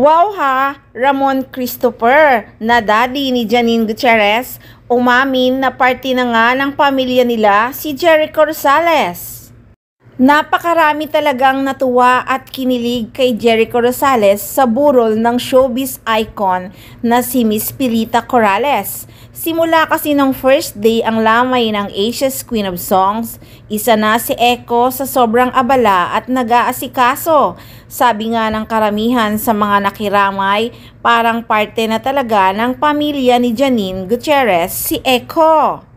Wow ha! Ramon Christopher na daddy ni Janine Gutierrez umamin na parte na nga ng pamilya nila si Jericho Rosales. Napakarami talagang natuwa at kinilig kay Jericho Rosales sa burol ng showbiz icon na si Miss Pilita Corrales. Simula kasi nung first day ang lamay ng Asia's Queen of Songs, isa na si Echo sa sobrang abala at nag-aasikaso. Sabi nga ng karamihan sa mga nakiramay, parang parte na talaga ng pamilya ni Janine Gutierrez si Echo.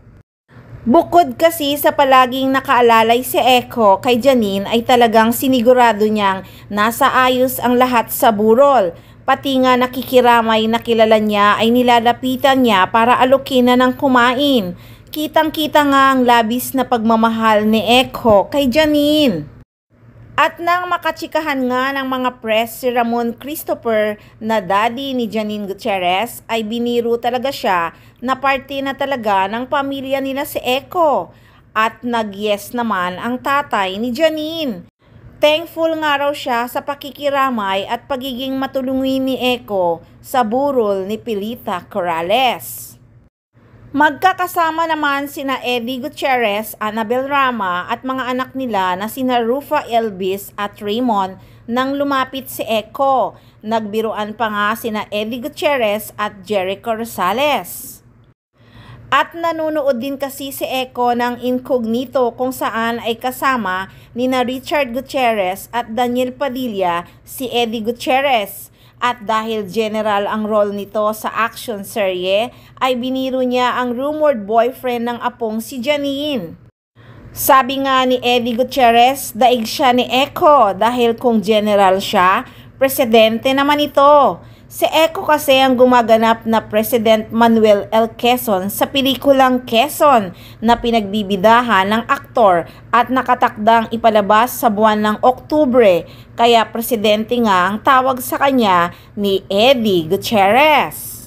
Bukod kasi sa palaging nakaalalay si Echo kay Janine ay talagang sinigurado niyang nasa ayos ang lahat sa burol. Pati nga nakikiramay na kilala niya ay nilalapitan niya para alokin na ng kumain. Kitang-kita nga ang labis na pagmamahal ni Echo kay Janine. At nang makatsikahan nga ng mga press si Ramon Christopher na daddy ni Janine Gutierrez ay biniro talaga siya na parte na talaga ng pamilya nila si Echo. At nag-yes naman ang tatay ni Janine. Thankful nga raw siya sa pakikiramay at pagiging matulungin ni Echo sa burol ni Pilita Corrales. Magkakasama naman sina Eddie Gutierrez, Annabel Rama at mga anak nila na sina Rufa Elvis at Raymond nang lumapit si Echo. Nagbiruan pa nga sina Eddie Gutierrez at Jericho Rosales. At nanonood din kasi si Echo ng Incognito kung saan ay kasama nina Richard Gutierrez at Daniel Padilla si Eddie Gutierrez. At dahil general ang role nito sa action serye, ay biniro niya ang rumored boyfriend ng apong si Janine. Sabi nga ni Eddie Gutierrez, daig siya ni Echo dahil kung general siya, presidente naman ito. Si Echo kasi ang gumaganap na President Manuel L. Quezon sa pelikulang Quezon na pinagbibidahan ng aktor at nakatakdang ipalabas sa buwan ng Oktubre. Kaya presidente nga ang tawag sa kanya ni Eddie Gutierrez.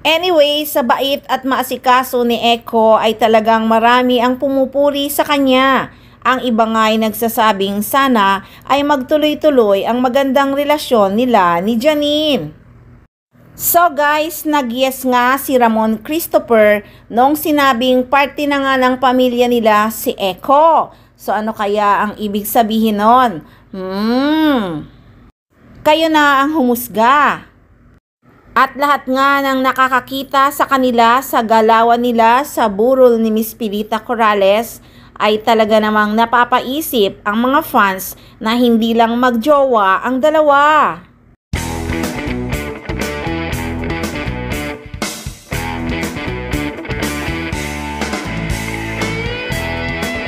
Anyway, sa bait at maasikaso ni Echo ay talagang marami ang pumupuri sa kanya. Ang iba nga ay nagsasabing sana ay magtuloy-tuloy ang magandang relasyon nila ni Janine. So guys, nag-yes nga si Ramon Christopher nung sinabing parte na nga ng pamilya nila si Echo. So ano kaya ang ibig sabihin nun? Kayo na ang humusga. At lahat nga ng nakakakita sa kanila sa galawan nila sa burol ni Miss Pilita Corrales ay talaga namang napapaisip ang mga fans na hindi lang magjowa ang dalawa.